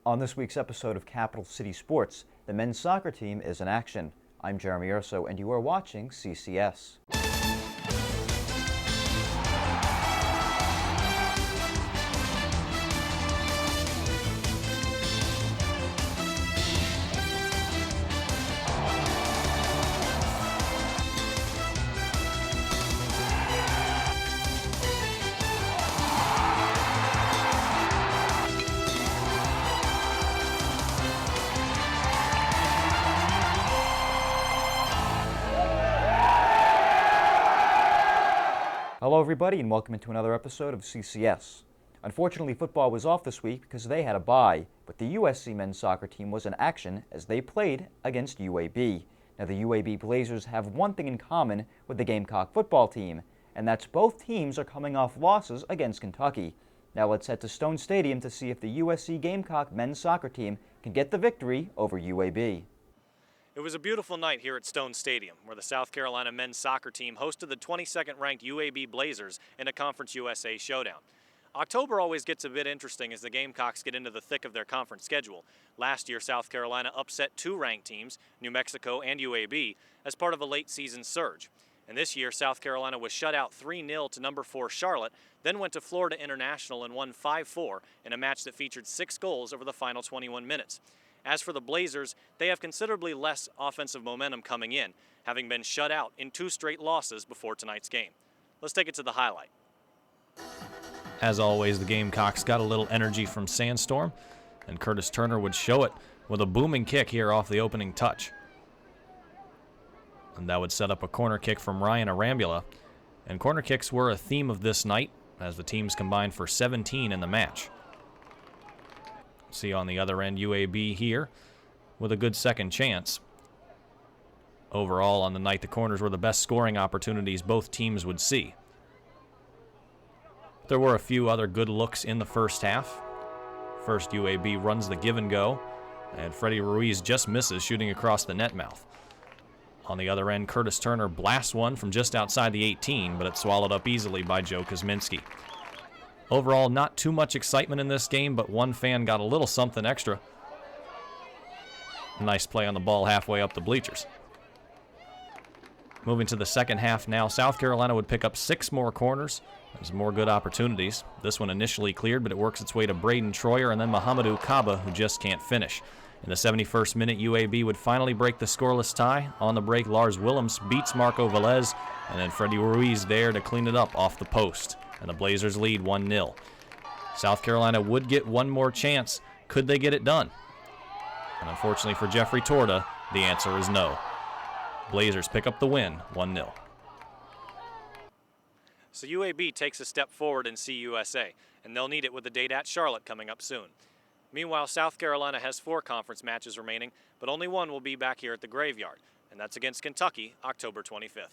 On this week's episode of Capital City Sports, the men's soccer team is in action. I'm Jeremy Urso, and you are watching CCS. Hello everybody and welcome into another episode of CCS. Unfortunately, football was off this week because they had a bye, but the USC men's soccer team was in action as they played against UAB. Now the UAB Blazers have one thing in common with the Gamecock football team, and that's both teams are coming off losses against Kentucky. Now let's head to Stone Stadium to see if the USC Gamecock men's soccer team can get the victory over UAB. It was a beautiful night here at Stone Stadium, where the South Carolina men's soccer team hosted the 22nd-ranked UAB Blazers in a Conference USA showdown. October always gets a bit interesting as the Gamecocks get into the thick of their conference schedule. Last year, South Carolina upset two ranked teams, New Mexico and UAB, as part of a late-season surge. And this year, South Carolina was shut out 3-0 to number 4 Charlotte, then went to Florida International and won 5-4 in a match that featured 6 goals over the final 21 minutes. As for the Blazers, they have considerably less offensive momentum coming in, having been shut out in 2 straight losses before tonight's game. Let's take it to the highlight. As always, the Gamecocks got a little energy from Sandstorm, and Curtis Turner would show it with a booming kick here off the opening touch. And that would set up a corner kick from Ryan Arambula, and corner kicks were a theme of this night as the teams combined for 17 in the match. See on the other end UAB here with a good second chance. Overall on the night, the corners were the best scoring opportunities both teams would see. There were a few other good looks in the first half. First, UAB runs the give and go, and Freddie Ruiz just misses shooting across the net mouth. On the other end, Curtis Turner blasts one from just outside the 18, but it's swallowed up easily by Joe Kosminski. Overall, not too much excitement in this game, but one fan got a little something extra. Nice play on the ball halfway up the bleachers. Moving to the second half now, South Carolina would pick up 6 more corners. There's more good opportunities. This one initially cleared, but it works its way to Braden Troyer and then Mohamedou Kaba, who just can't finish. In the 71st minute, UAB would finally break the scoreless tie. On the break, Lars Willems beats Marco Velez, and then Freddie Ruiz there to clean it up off the post. And the Blazers lead 1-0. South Carolina would get one more chance. Could they get it done? And unfortunately for Jeffrey Torda, the answer is no. Blazers pick up the win, 1-0. So UAB takes a step forward in CUSA, and they'll need it with the date at Charlotte coming up soon. Meanwhile, South Carolina has 4 conference matches remaining, but only one will be back here at the Graveyard, and that's against Kentucky, October 25th.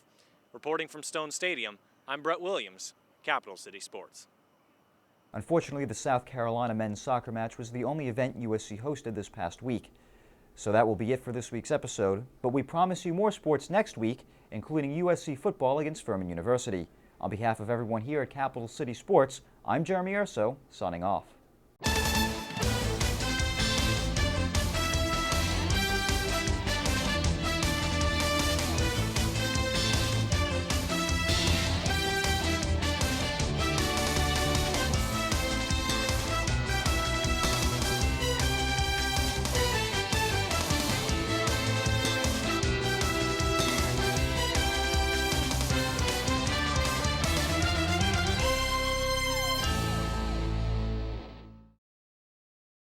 Reporting from Stone Stadium, I'm Brett Williams, Capital City Sports. Unfortunately, the South Carolina men's soccer match was the only event USC hosted this past week. So that will be it for this week's episode, but we promise you more sports next week, including USC football against Furman University. On behalf of everyone here at Capital City Sports, I'm Jeremy Urso, signing off.